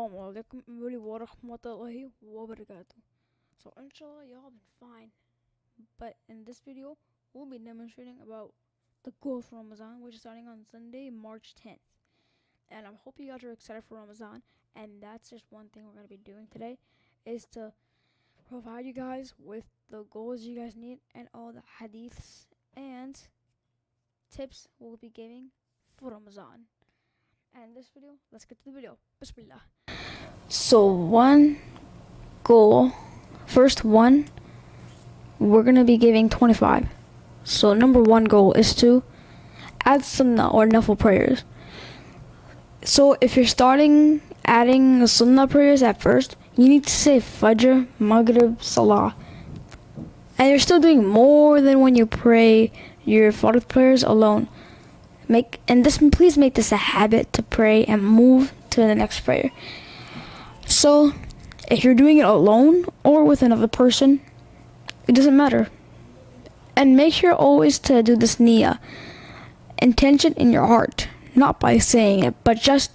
Assalamu alaikum wa rahmatullahi wa barakatuh. So inshallah y'all been fine. But in this video we'll be demonstrating about the goal for Ramadan, which is starting on Sunday, March 10th. And I hope you guys are excited for Ramadan. And that's just one thing we're gonna be doing today, is to provide you guys with the goals you guys need and all the hadiths and tips we'll be giving for Ramadan. And this video, let's get to the video. Bismillah. So first one, we're gonna be giving 25. So number one goal is to add sunnah or nafil prayers. So if you're adding sunnah prayers at first, you need to say Fajr, Maghrib, Salah. And you're still doing more than when you pray your Fard prayers alone. Please make this a habit to pray and move to the next prayer. So if you're doing it alone or with another person, it doesn't matter. And make sure always to do this niyyah, intention in your heart, not by saying it, but just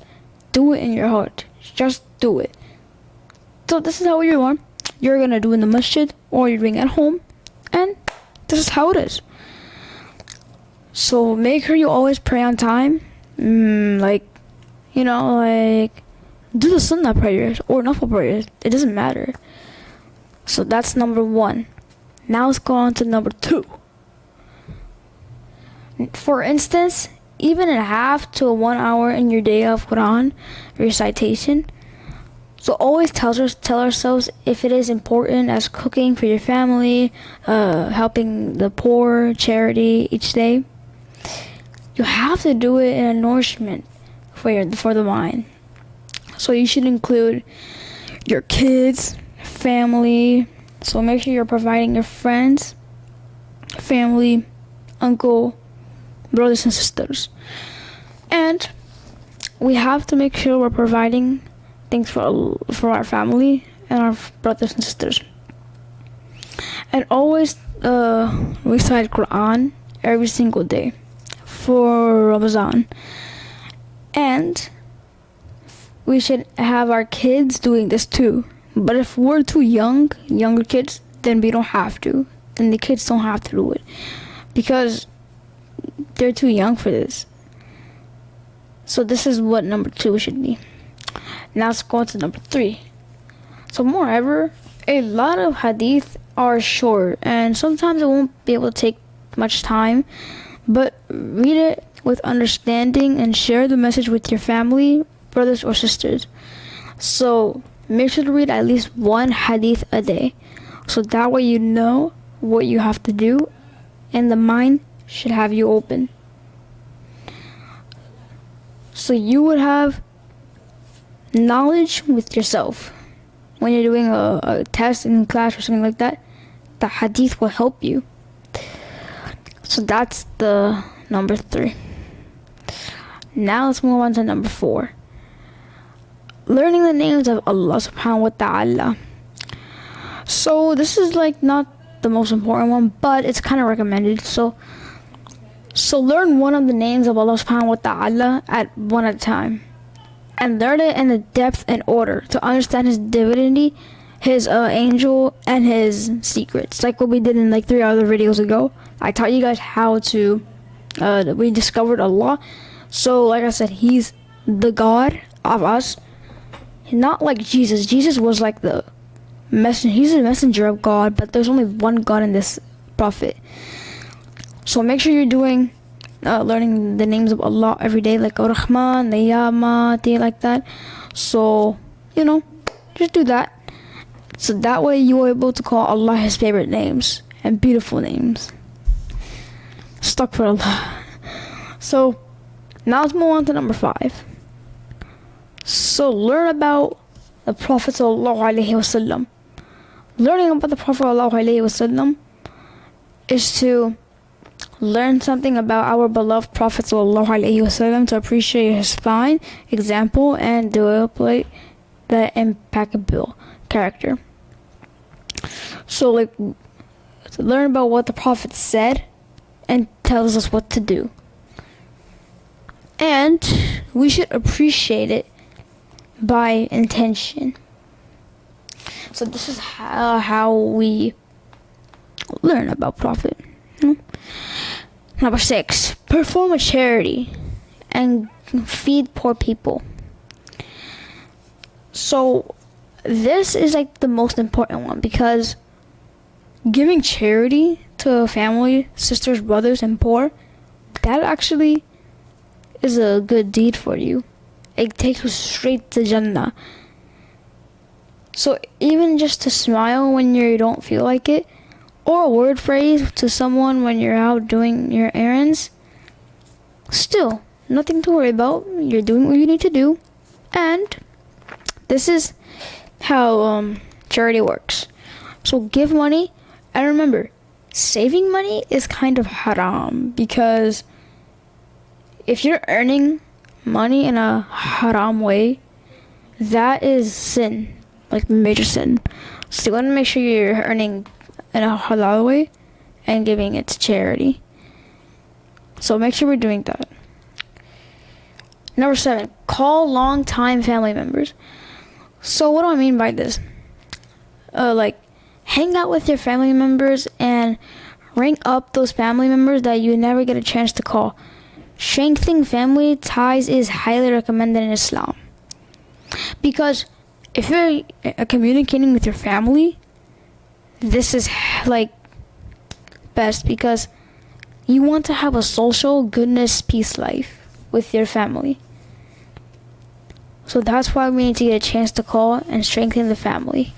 do it in your heart. Just do it. So this is how you're gonna do in the masjid, or you're doing at home, and this is how it is. So make sure you always pray on time. Do the sunnah prayers or nafil prayers. It doesn't matter. So that's number one. Now let's go on to number two. For instance, even a half to 1 hour in your day of Quran recitation. So always tell ourselves if it is important, as cooking for your family, helping the poor, charity each day. You have to do it in a nourishment for the mind. So you should include your kids, family. So make sure you're providing your friends, family, uncle, brothers and sisters. And we have to make sure we're providing things for our family and our brothers and sisters. And always recite Quran every single day for Ramadan. And we should have our kids doing this too. But if we're too younger kids, then we don't have to. Then the kids don't have to do it, because they're too young for this. So this is what number two should be. Now let's go on to number three. So moreover, a lot of hadith are short, and sometimes it won't be able to take much time, but read it with understanding and share the message with your family, brothers or sisters. So make sure to read at least one hadith a day, so that way you know what you have to do, and the mind should have you open. So you would have knowledge with yourself. When you're doing a test in class or something like that, the hadith will help you. So that's the number three. Now let's move on to number four. Learning the names of Allah subhanahu wa ta'ala. So this is not the most important one, but it's kind of recommended. So learn one of the names of Allah subhanahu wa ta'ala one at a time, and learn it in the depth and order to understand His divinity, His angel, and His secrets. Like what we did in 3 other videos ago. I taught you guys how to we discovered Allah. So like I said, He's the God of us, not like Jesus. Jesus was like the messenger. He's a messenger of God, but there's only one God in this prophet. So make sure you're doing learning the names of Allah every day, like Ar-Rahman, Niyama, things like that. So just do that. So that way you're able to call Allah His favorite names and beautiful names. Astaghfirullah. So now let's move on to number five. So learn about the Prophet sallallahu alaihi wasallam. Learning about the Prophet sallallahu alaihi wasallam is to learn something about our beloved Prophet sallallahu alaihi wasallam, to appreciate his fine example and develop the impeccable character. So to learn about what the Prophet said and tells us what to do. And we should appreciate it by intention. So this is how we learn about Prophet. Number 6, perform a charity and feed poor people. So this is like the most important one, because giving charity to family, sisters, brothers, and poor, that actually is a good deed for you. It takes you straight to Jannah. So even just to smile when you don't feel like it, or a word phrase to someone when you're out doing your errands, still, nothing to worry about. You're doing what you need to do. And this is how charity works. So give money, and remember, saving money is kind of haram, because if you're earning money in a haram way, that is sin, like major sin. So you want to make sure you're earning in a halal way and giving it to charity. So make sure we're doing that. Number 7, call long-time family members. So what do I mean by this? Like, hang out with your family members and ring up those family members that you never get a chance to call. Strengthening family ties is highly recommended in Islam. Because if you're communicating with your family, this is like best, because you want to have a social goodness peace life with your family. So that's why we need to get a chance to call and strengthen the family.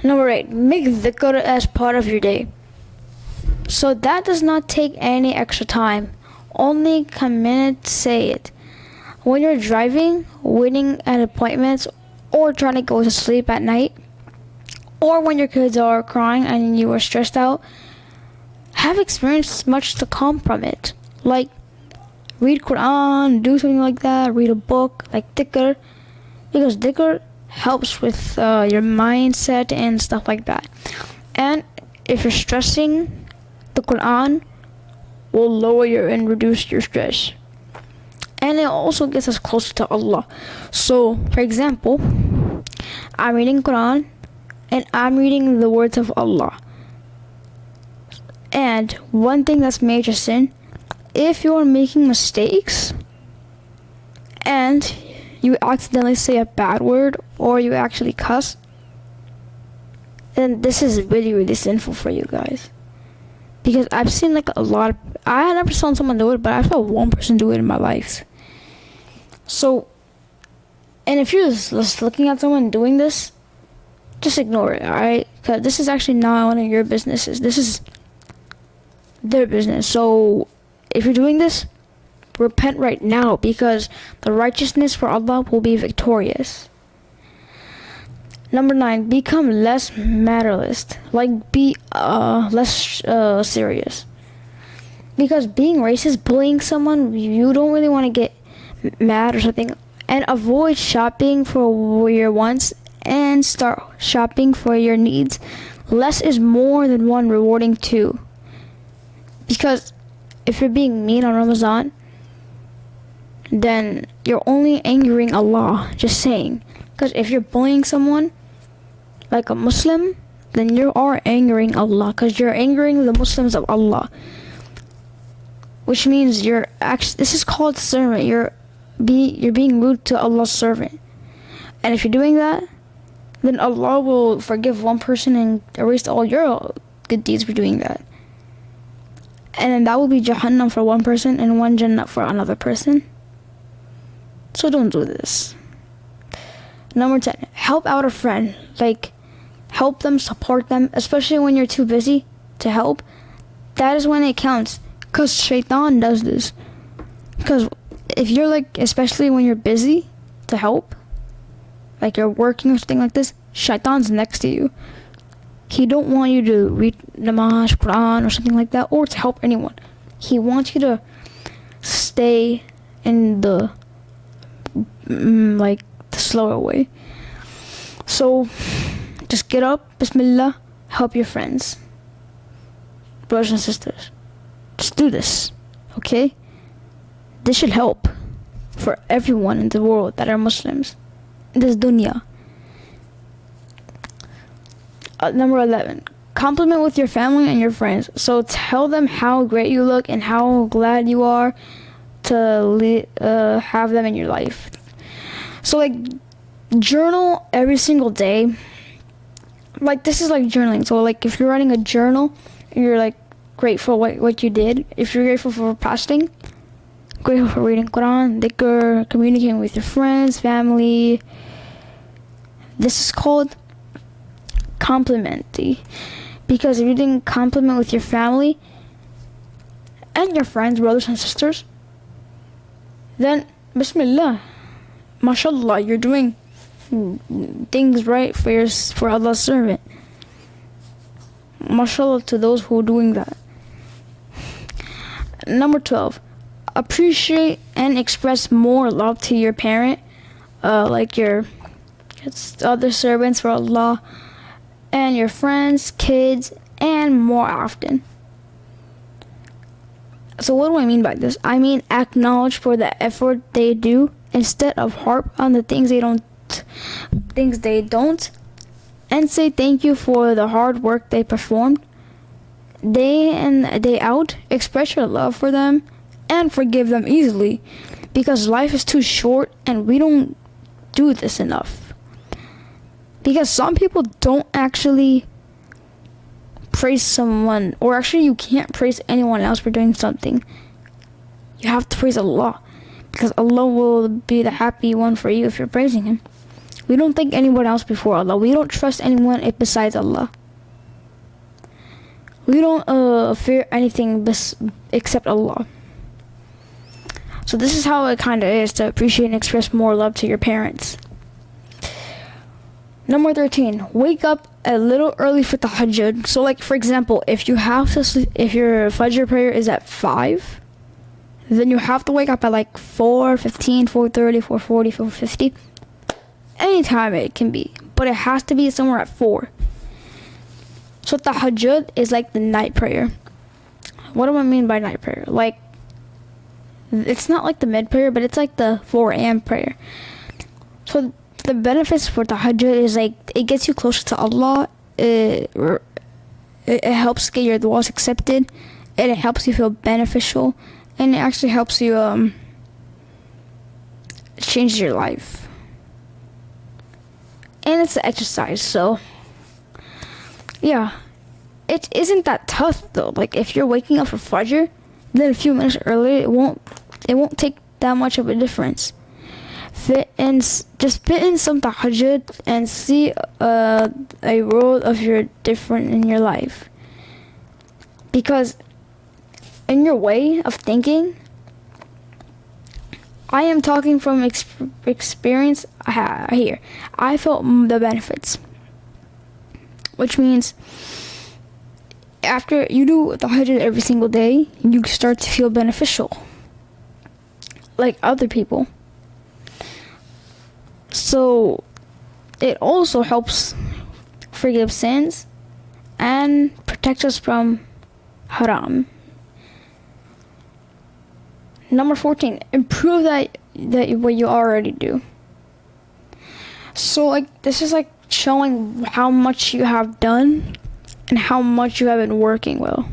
Number 8, make dhikr as part of your day. So that does not take any extra time. Only a minute to say it. When you're driving, waiting at appointments, or trying to go to sleep at night, or when your kids are crying and you are stressed out, have experienced much to come from it. Like read Quran, do something like that, read a book, like dhikr, because dhikr helps with your mindset and stuff like that. And if you're stressing, the Quran will lower and reduce your stress. And it also gets us closer to Allah. So, for example, I'm reading Quran and I'm reading the words of Allah. And one thing that's major sin, if you're making mistakes and you accidentally say a bad word or you actually cuss, then this is really, really sinful for you guys. Because I've seen like a lot of, I never saw someone do it, but I saw one person do it in my life. So, and if you're just looking at someone doing this, just ignore it, alright? Because this is actually not one of your businesses. This is their business. So, if you're doing this, repent right now, because the righteousness for Allah will be victorious. Number 9, become less materialist. Like, be less serious. Because being racist, bullying someone, you don't really want to get mad or something. And avoid shopping for your wants and start shopping for your needs. Less is more than one rewarding too. Because if you're being mean on Ramadan, then you're only angering Allah, just saying. Because if you're bullying someone, like a Muslim, then you are angering Allah, because you're angering the Muslims of Allah. Which means you're actually, this is called servant. You're being rude to Allah's servant. And if you're doing that, then Allah will forgive one person and erase all your good deeds for doing that. And then that will be Jahannam for one person and one Jannah for another person. So don't do this. Number 10, help out a friend. Like, help them, support them, especially when you're too busy to help. That is when it counts. Because Shaitan does this. Because if you're like, especially when you're busy to help, like you're working or something like this, Shaitan's next to you. He don't want you to read namaz, Quran or something like that, or to help anyone. He wants you to stay in the like the slower way. So just get up, Bismillah, help your friends, brothers and sisters. Just do this, okay? This should help. for everyone in the world that are Muslims in this dunya. Number 11, compliment with your family and your friends. So tell them how great you look and how glad you are to have them in your life. So like journal every single day. Like this is like journaling. So like if you're writing a journal and you're like grateful what you did. If you're grateful for fasting, grateful for reading Quran, dhikr, communicating with your friends, family. This is called complimenting, because if you didn't compliment with your family and your friends, brothers and sisters, then Bismillah, mashallah, you're doing things right for Allah's servant. Mashallah to those who are doing that. Number 12, appreciate and express more love to your parent, like your other servants for Allah, and your friends, kids, and more often. So what do I mean by this? I mean acknowledge for the effort they do instead of harp on the things they don't, and say thank you for the hard work they performed. Day in, day out, express your love for them and forgive them easily, because life is too short and we don't do this enough. Because some people don't actually praise someone, or actually you can't praise anyone else for doing something. You have to praise Allah, because Allah will be the happy one for you if you're praising Him. We don't thank anyone else before Allah. We don't trust anyone besides Allah. We don't fear anything except Allah. So this is how it kind of is to appreciate and express more love to your parents. Number 13, wake up a little early for tahajjud. So like for example, if you have to sleep, if your Fajr prayer is at 5, then you have to wake up at like 4:15, 4:30, 4:40, 4:50. Anytime it can be, but it has to be somewhere at 4. So tahajjud is like the night prayer. What do I mean by night prayer? Like, it's not like the mid prayer, but it's like the 4 a.m. prayer. So the benefits for tahajjud is like it gets you closer to Allah. It helps get your du'as accepted, and it helps you feel beneficial, and it actually helps you change your life. And it's an exercise, so yeah, it isn't that tough though. Like if you're waking up for Fajr, then a few minutes early, it won't take that much of a difference. Just fit in some tahajjud and see a world of your different in your life. Because in your way of thinking, I am talking from experience here. I felt the benefits, which means after you do tahajjud every single day, you start to feel beneficial, like other people. So it also helps forgive sins and protect us from haram. Number 14, improve that what you already do. So like this is like showing how much you have done and how much you have been working well.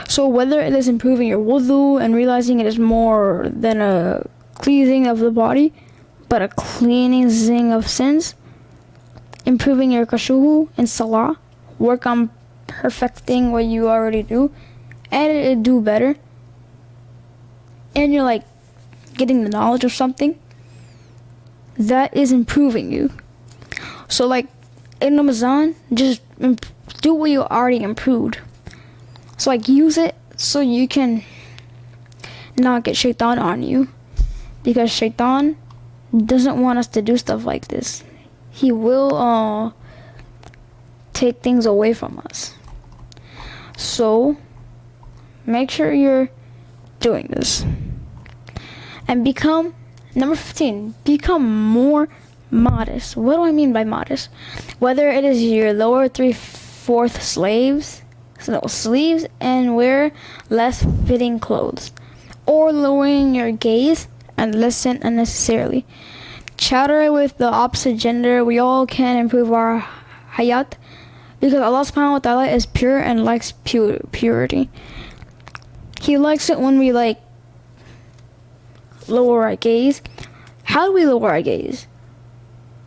So whether it is improving your wudu and realizing it is more than a cleansing of the body, but a cleansing of sins, improving your khushu and salah, work on perfecting what you already do, and it do better, and you're like getting the knowledge of something, that is improving you. So like in Ramadan, just do what you already improved. So like use it so you can not get shaitan on you, because shaitan doesn't want us to do stuff like this. He will take things away from us. So make sure you're doing this. And become, number 15, become more modest. What do I mean by modest? Whether it is your lower 3/4 sleeves and wear less fitting clothes, or lowering your gaze and listen unnecessarily. Chatter with the opposite gender, we all can improve our hayat because Allah subhanahu wa ta'ala is pure and likes purity. He likes it when we like lower our gaze. How do we lower our gaze?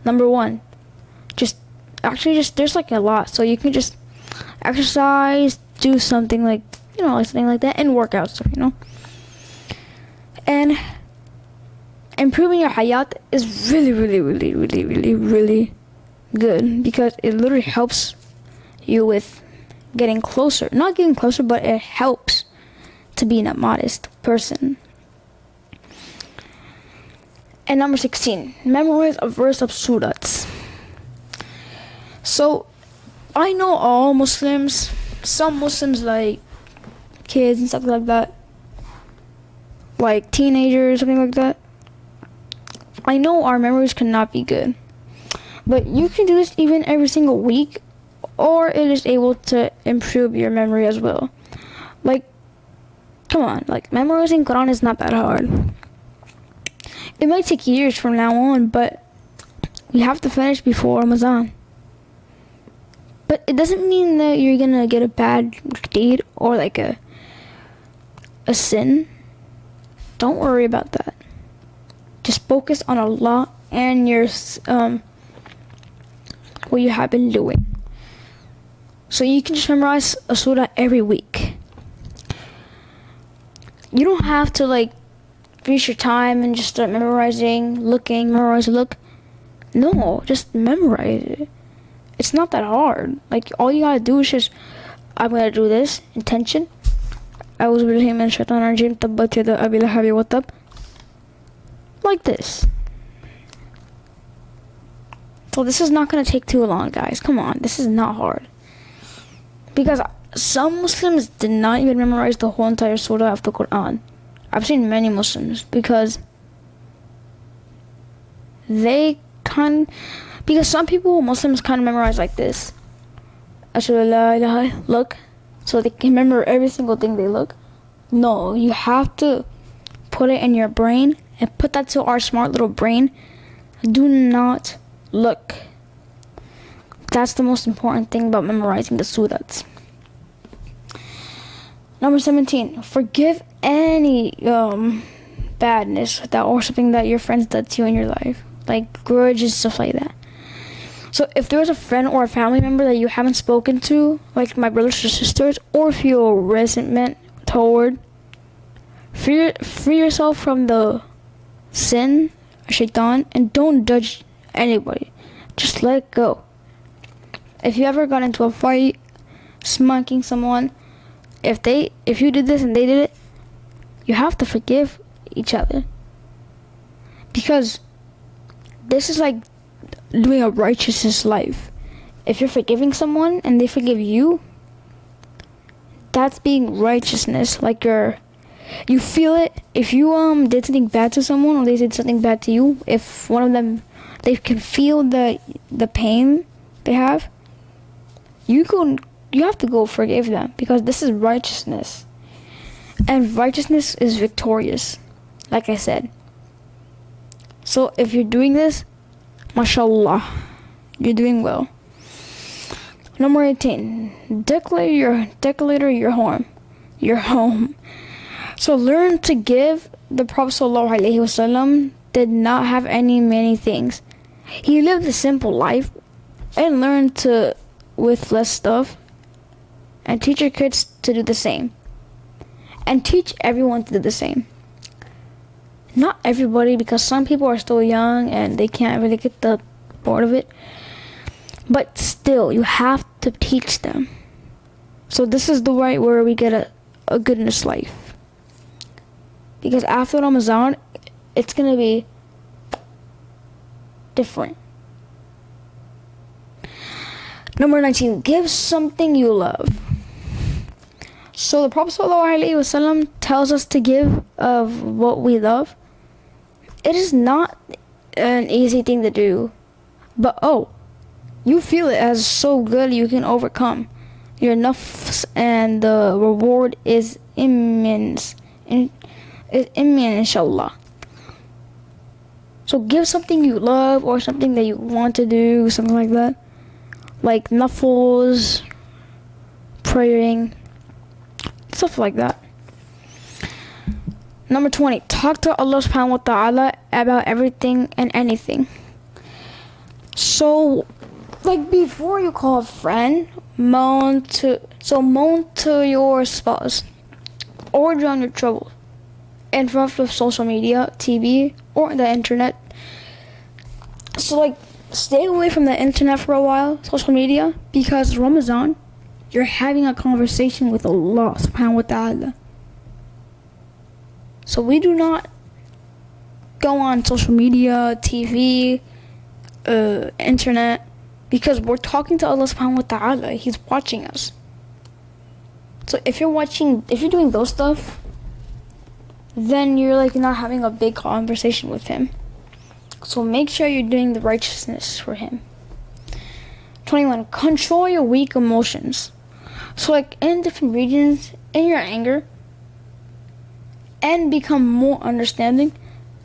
Number one, just there's like a lot, so you can just exercise, do something like like something like that, and work out stuff, and improving your hayat is really, really, really, really, really, really good because it literally helps you with getting closer. Not getting closer, but it helps to being a modest person. And number 16, memorize a verse of surahs. So, I know all Muslims, some Muslims like kids and stuff like that, like teenagers, something like that. I know our memories cannot be good, but you can do this even every single week, or it is able to improve your memory as well. Like, come on, like memorizing Quran is not that hard. It might take years from now on, but we have to finish before Ramadan. But it doesn't mean that you're gonna get a bad deed or like a sin. Don't worry about that. Just focus on Allah and your what you have been doing. So you can just memorize a surah every week. You don't have to like finish your time and just start memorizing, memorize, look. No, just memorize it. It's not that hard. Like all you gotta do is just, I'm gonna do this, intention. Like this. So this is not gonna take too long, guys. Come on, this is not hard. Because some Muslims did not even memorize the whole entire surah of the Quran. I've seen many Muslims because some Muslims kind of memorize like this. Look. So they can remember every single thing they look. No, you have to put it in your brain and put that to our smart little brain. Do not look. That's the most important thing about memorizing the surahs. Number 17, forgive any badness or something that your friends did to you in your life, like grudges, stuff like that. So if there's a friend or a family member that you haven't spoken to, like my brothers or sisters, or feel resentment toward, free yourself from the sin, shaitan, and don't judge anybody. Just let it go. If you ever got into a fight, smacking someone, if you did this and they did it, you have to forgive each other. Because this is like doing a righteousness life. If you're forgiving someone and they forgive you, that's being righteousness. Like you feel it. If you did something bad to someone or they did something bad to you, if one of them, they can feel the pain they have, you have to go forgive them, because this is righteousness. And righteousness is victorious, like I said. So if you're doing this, mashallah, you're doing well. Number 18, declare your home. So learn to give. The Prophet ﷺ did not have many things. He lived a simple life and learned to with less stuff, and teach your kids to do the same, and teach everyone to do the same. Not everybody, because some people are still young and they can't really get the board of it, but still you have to teach them. So this is the right where we get a goodness life, because after Ramadan it's gonna be different. Number 19, give something you love. So the Prophet ﷺ tells us to give of what we love. It is not an easy thing to do, but you feel it as so good you can overcome your nafs, and the reward is immense. And is imminent, inshallah. So give something you love or something that you want to do, something like that. Like nafils, praying, stuff like that. Number 20, talk to Allah subhanahu wa ta'ala about everything and anything. So, like before you call a friend, moan to your spouse or drown your troubles in front of social media, TV, or the internet. So like stay away from the internet for a while, social media, because Ramadan, you're having a conversation with Allah subhanahu wa ta'ala. So we do not go on social media, TV, internet, because we're talking to Allah subhanahu wa ta'ala. He's watching us. So if you're doing those stuff, then you're like not having a big conversation with him. So make sure you're doing the righteousness for him. 21, control your weak emotions. So like in different regions, in your anger, and become more understanding,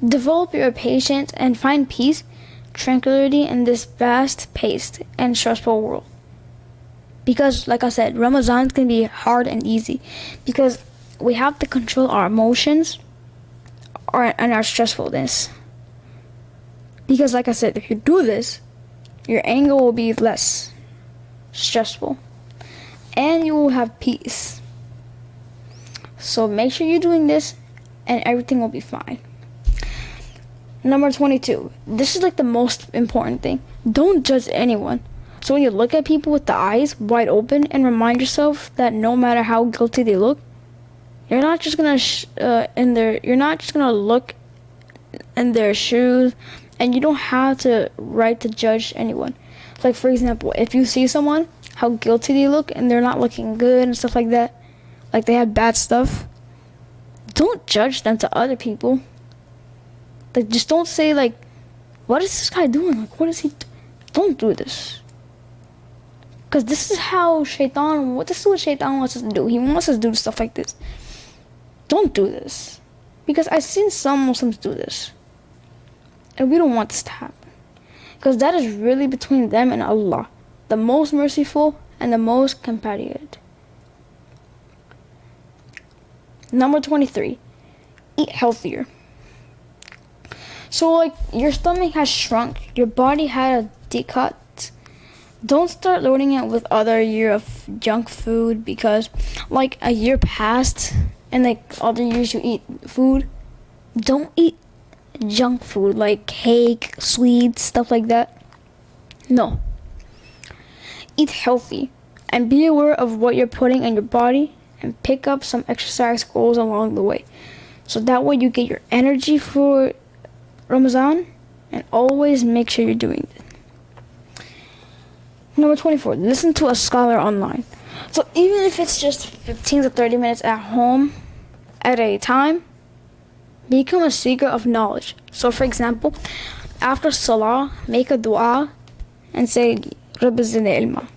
develop your patience and find peace, tranquility in this fast-paced and stressful world. Because like I said, Ramadan can be hard and easy because we have to control our emotions and our stressfulness. Because like I said, if you do this, your anger will be less stressful and you will have peace. So make sure you're doing this and everything will be fine. Number 22, this is like the most important thing. Don't judge anyone. So when you look at people with the eyes wide open and remind yourself that no matter how guilty they look, you're not just gonna look in their shoes, and you don't have the right to judge anyone. Like for example, if you see someone how guilty they look and they're not looking good and stuff like that, like they have bad stuff, don't judge them to other people. Like just don't say like, what is this guy doing? Like what is he? Don't do this. Because this is what Shaitan wants us to do. He wants us to do stuff like this. Don't do this. Because I've seen some Muslims do this. And we don't want this to happen. Because that is really between them and Allah, the most merciful and the most compassionate. Number 23, eat healthier. So like your stomach has shrunk, your body had a decut. Don't start loading it with other year of junk food because like a year passed and like other years you eat food. Don't eat junk food like cake, sweets, stuff like that. No. Eat healthy and be aware of what you're putting in your body and pick up some exercise goals along the way. So that way you get your energy for Ramadan and always make sure you're doing it. Number 24, listen to a scholar online. So even if it's just 15 to 30 minutes at home at a time, become a seeker of knowledge. So for example, after Salah, make a dua and say, Rabbi zidni ilma.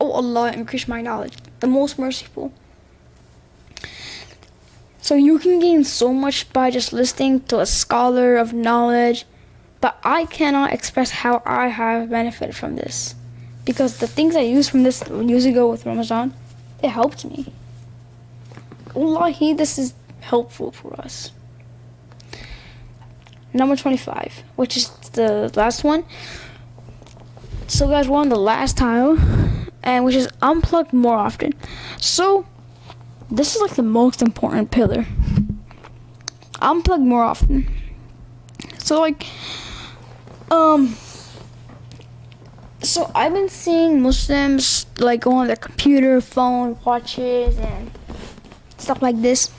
Oh Allah, increase my knowledge, the most merciful. So you can gain so much by just listening to a scholar of knowledge, but I cannot express how I have benefited from this. Because the things I used from this years ago with Ramadan, it helped me. Wallahi, this is helpful for us. Number 25, which is the last one. So guys, we're on the last tile, and which is unplug more often. So this is like the most important pillar. Unplug more often. So like, so I've been seeing Muslims like go on their computer, phone, watches, and stuff like this.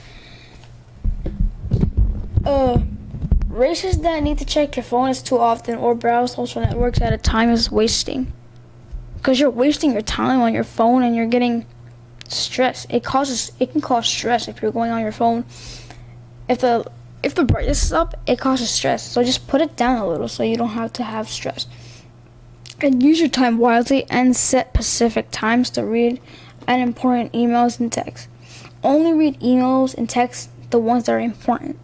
Races that need to check your phone as too often or browse social networks at a time is wasting. Because you're wasting your time on your phone and you're getting stress. It can cause stress if you're going on your phone. If the brightness is up, it causes stress. So just put it down a little so you don't have to have stress. And use your time wisely and set specific times to read important emails and texts. Only read emails and texts the ones that are important.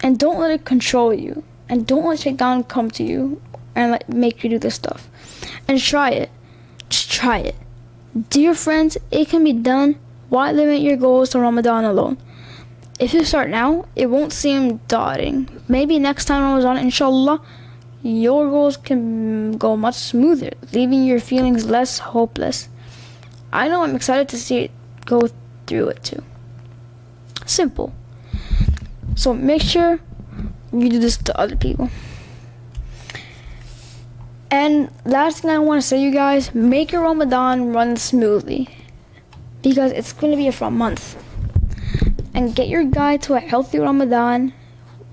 And don't let it control you. And don't let shaitan come to you and make you do this stuff. And try it. Just try it. Dear friends, it can be done. Why limit your goals to Ramadan alone? If you start now, it won't seem daunting. Maybe next time Ramadan, inshallah, your goals can go much smoother, leaving your feelings less hopeless. I know I'm excited to see it go through it too. Simple. So make sure you do this to other people. And last thing I want to say, you guys, make your Ramadan run smoothly, because it's going to be for a month. And get your guide to a healthy Ramadan,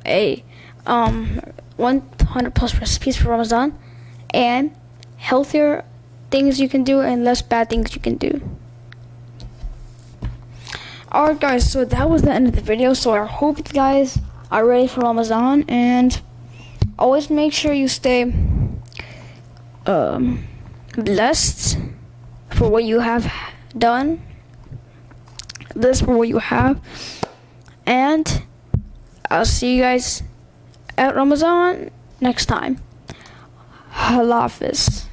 100 plus recipes for Ramadan, and healthier things you can do and less bad things you can do. Alright guys, so that was the end of the video. So I hope you guys are ready for Ramadan, and always make sure you stay blessed for what you have done, blessed for what you have, and I'll see you guys at Ramadan next time. Allah Hafiz.